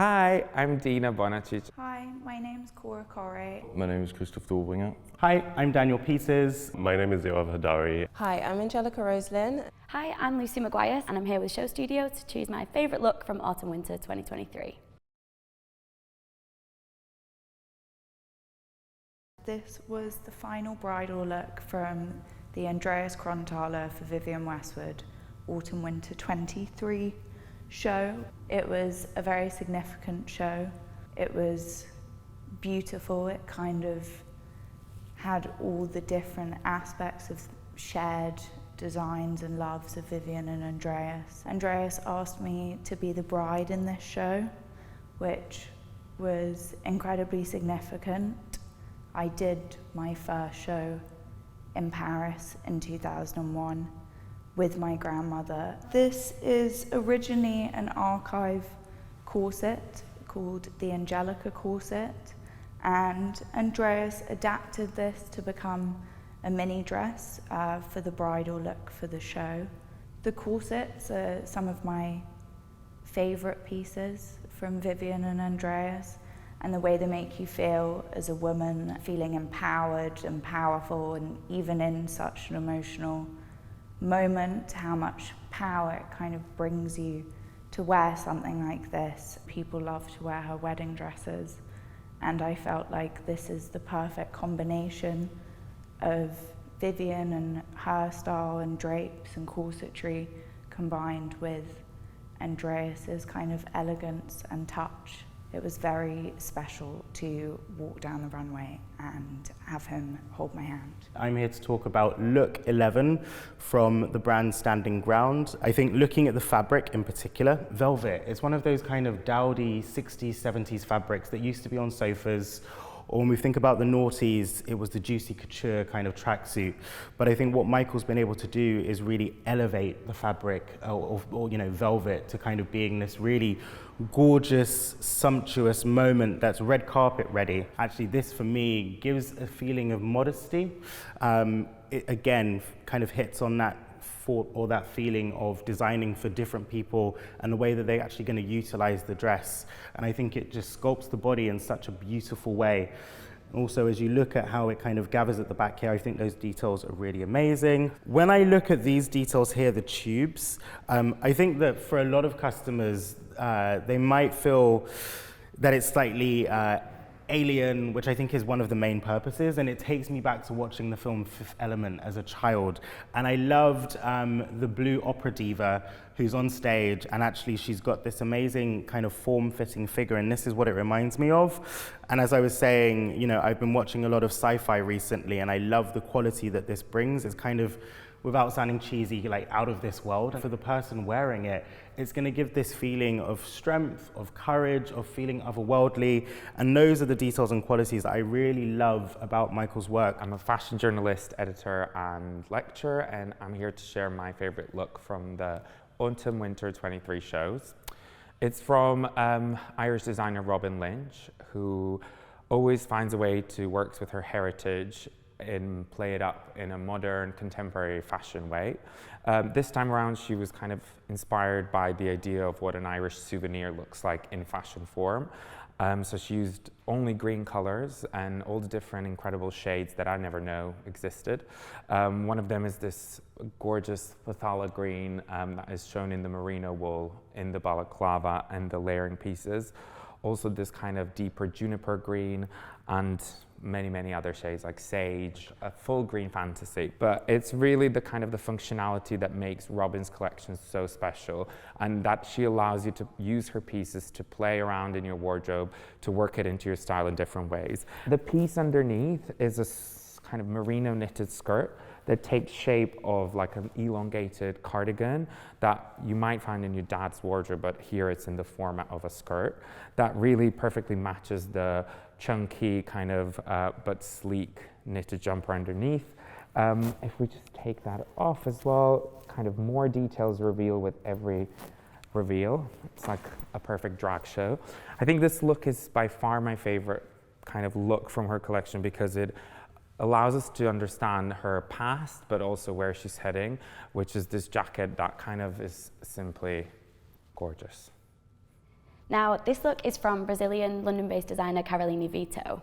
Hi, I'm Dino Bonačić. Hi, my name's Cora Corré. My name is Christoph Dobringer. Hi, I'm Daniel Peters. My name is Yoav Hadari. Hi, I'm Anjelica Roselyn. Hi, I'm Lucy Maguire and I'm here with SHOWstudio to choose my favourite look from Autumn/Winter 2023. This was the final bridal look from the Andreas Kronthaler for Vivienne Westwood Autumn/Winter 23 show. It was a very significant show. It was beautiful. It kind of had all the different aspects of shared designs and loves of Vivienne and Andreas. Andreas asked me to be the bride in this show, which was incredibly significant. I did my first show in Paris in 2001 with my grandmother. This is originally an archive corset called the Anjelica corset, and Andreas adapted this to become a mini dress for the bridal look for the show. The corsets are some of my favorite pieces from Vivienne and Andreas, and the way they make you feel as a woman, feeling empowered and powerful, and even in such an emotional moment, how much power it kind of brings you to wear something like this. People love to wear her wedding dresses, and I felt like this is the perfect combination of Vivienne and her style and drapes and corsetry combined with Andreas's kind of elegance and touch. It was very special to walk down the runway and have him hold my hand. I'm here to talk about look 11 from the brand Standing Ground. I think looking at the fabric in particular, velvet is one of those kind of dowdy 60s, 70s fabrics that used to be on sofas. Or when we think about the noughties, it was the juicy couture kind of tracksuit. But I think what Michael's been able to do is really elevate the fabric or velvet to kind of being this really gorgeous, sumptuous moment that's red carpet ready. Actually, this for me gives a feeling of modesty. It again kind of hits on that thought or that feeling of designing for different people and the way that they're actually going to utilize the dress. And I think it just sculpts the body in such a beautiful way. Also, as you look at how it kind of gathers at the back here, I think those details are really amazing. When I look at these details here, the tubes, I think that for a lot of customers, they might feel that it's slightly alien, which I think is one of the main purposes, and it takes me back to watching the film Fifth Element as a child. And I loved the blue opera diva who's on stage, and actually she's got this amazing kind of form-fitting figure, and this is what it reminds me of. And as I was saying, you know, I've been watching a lot of sci-fi recently, and I love the quality that this brings. It's kind of, without sounding cheesy, like out of this world. For the person wearing it, it's going to give this feeling of strength, of courage, of feeling otherworldly, and those are the details and qualities that I really love about Michael's work. I'm a fashion journalist, editor, and lecturer, and I'm here to share my favorite look from the Autumn/Winter 23 shows. It's from Irish designer Robyn Lynch, who always finds a way to work with her heritage and play it up in a modern, contemporary fashion way. This time around, she was kind of inspired by the idea of what an Irish souvenir looks like in fashion form. So she used only green colors and all the different incredible shades that I never know existed. One of them is this gorgeous phthalo green that is shown in the merino wool, in the balaclava and the layering pieces. Also this kind of deeper juniper green and many, many other shades like sage, a full green fantasy. But it's really the kind of the functionality that makes Robyn's collection so special, and that she allows you to use her pieces to play around in your wardrobe, to work it into your style in different ways. The piece underneath is a kind of merino knitted skirt that takes shape of like an elongated cardigan that you might find in your dad's wardrobe, but here it's in the format of a skirt that really perfectly matches the chunky kind of but sleek knitted jumper underneath. If we just take that off as well, kind of more details reveal with every reveal. It's like a perfect drag show. I think this look is by far my favorite kind of look from her collection because it allows us to understand her past, but also where she's heading, which is this jacket that kind of is simply gorgeous. Now, this look is from Brazilian, London-based designer Carolini Vitto.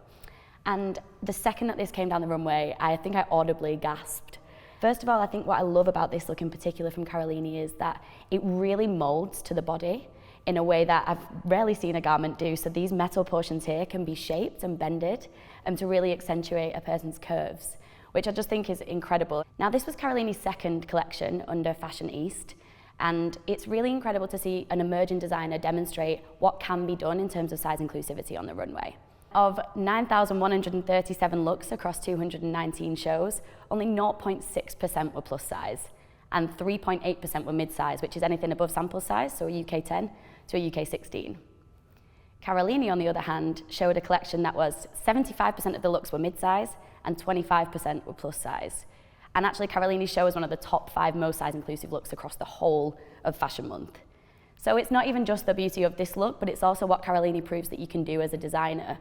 And the second that this came down the runway, I think I audibly gasped. First of all, I think what I love about this look in particular from Carolini is that it really molds to the body in a way that I've rarely seen a garment do. So these metal portions here can be shaped and bended to really accentuate a person's curves, which I just think is incredible. Now, this was Carolini's second collection under Fashion East, and it's really incredible to see an emerging designer demonstrate what can be done in terms of size inclusivity on the runway. Of 9,137 looks across 219 shows, only 0.6% were plus size, and 3.8% were mid-size, which is anything above sample size, so a UK 10 to a UK 16. Carolini, on the other hand, showed a collection that was 75% of the looks were mid-size and 25% were plus size. And actually, Carolini's show is one of the top 5 most size-inclusive looks across the whole of Fashion Month. So it's not even just the beauty of this look, but it's also what Carolini proves that you can do as a designer.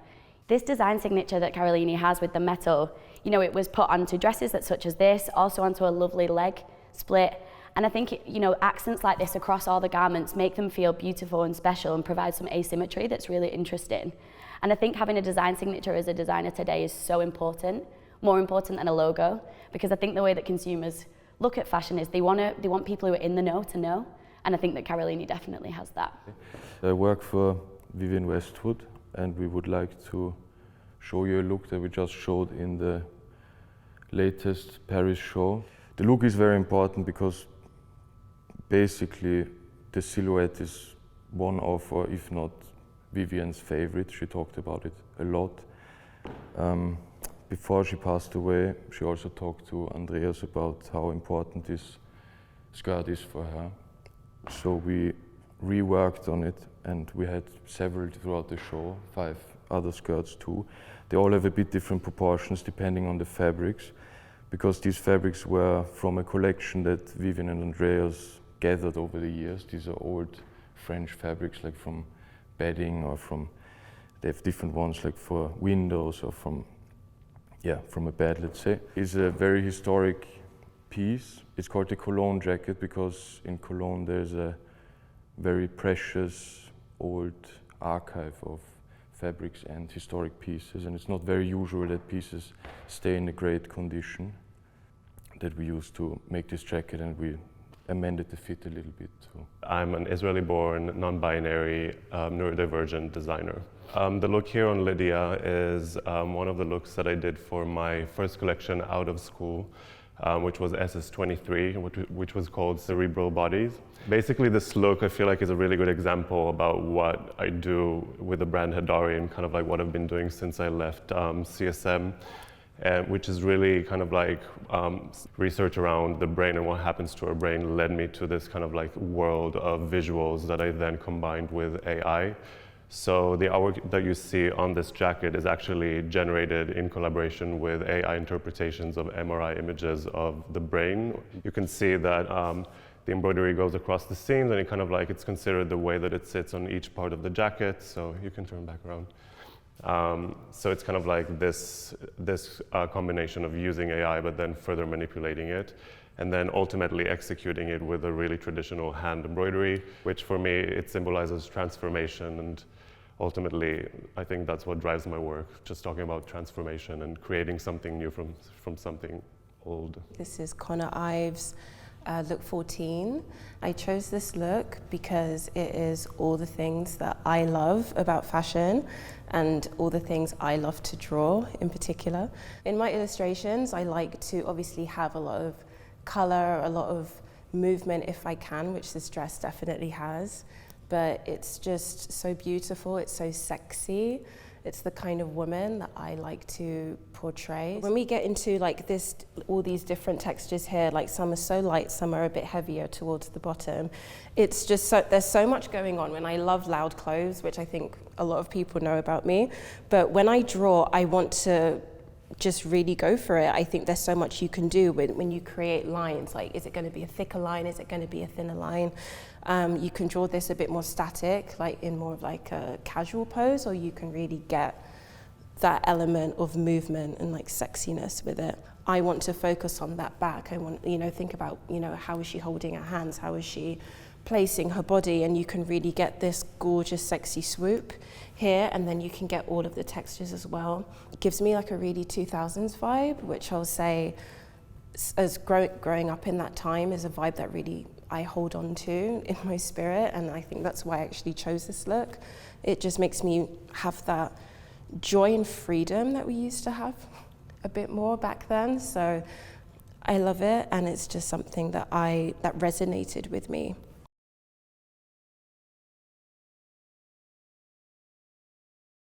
This design signature that Carolini has with the metal, you know, it was put onto dresses such as this, also onto a lovely leg split. And I think, you know, accents like this across all the garments make them feel beautiful and special and provide some asymmetry that's really interesting. And I think having a design signature as a designer today is so important, more important than a logo, because I think the way that consumers look at fashion is they want people who are in the know to know, and I think that Carolini definitely has that. I work for Vivienne Westwood, and we would like to show you a look that we just showed in the latest Paris show. The look is very important because basically the silhouette is one of, or if not Vivienne's favorite. She talked about it a lot. Before she passed away, she also talked to Andreas about how important this skirt is for her. So we reworked on it, and we had several throughout the show, 5 other skirts too. They all have a bit different proportions depending on the fabrics, because these fabrics were from a collection that Vivienne and Andreas gathered over the years. These are old French fabrics, like from bedding, or they have different ones like for windows, or from a bed, let's say. It's a very historic piece. It's called the Cologne jacket because in Cologne there's a very precious old archive of fabrics and historic pieces, and it's not very usual that pieces stay in a great condition that we used to make this jacket, and we amended the fit a little bit too. I'm an Israeli-born, non-binary, neurodivergent designer. The look here on Lydia is one of the looks that I did for my first collection out of school, which was SS23, which was called Cerebral Bodies. Basically, this look I feel like is a really good example about what I do with the brand Hedori, and kind of like what I've been doing since I left CSM, which is really kind of like research around the brain and what happens to our brain led me to this kind of like world of visuals that I then combined with AI. So the artwork that you see on this jacket is actually generated in collaboration with AI interpretations of MRI images of the brain. You can see that the embroidery goes across the seams, and it kind of like it's considered the way that it sits on each part of the jacket. So you can turn back around. So it's kind of like this combination of using AI, but then further manipulating it, and then ultimately executing it with a really traditional hand embroidery, which for me, it symbolizes transformation. And ultimately, I think that's what drives my work, just talking about transformation and creating something new from something old. This is Conner Ives, look 14. I chose this look because it is all the things that I love about fashion and all the things I love to draw in particular. In my illustrations, I like to obviously have a lot of color, a lot of movement if I can, which this dress definitely has, but it's just so beautiful, it's so sexy. It's the kind of woman that I like to portray. When we get into like this, all these different textures here, like some are so light, some are a bit heavier towards the bottom. It's just there's so much going on. When I love loud clothes, which I think a lot of people know about me, but when I draw, I want to just really go for it. I think there's so much you can do when you create lines. Like, is it going to be a thicker line? Is it going to be a thinner line? You can draw this a bit more static, like in more of like a casual pose, or you can really get that element of movement and like sexiness with it. I want to focus on that back. I want, think about, how is she holding her hands? How is she placing her body, and you can really get this gorgeous, sexy swoop here, and then you can get all of the textures as well. It gives me like a really 2000s vibe, which I'll say, as growing up in that time, is a vibe that really I hold on to in my spirit, and I think that's why I actually chose this look. It just makes me have that joy and freedom that we used to have a bit more back then. So I love it, and it's just something that resonated with me.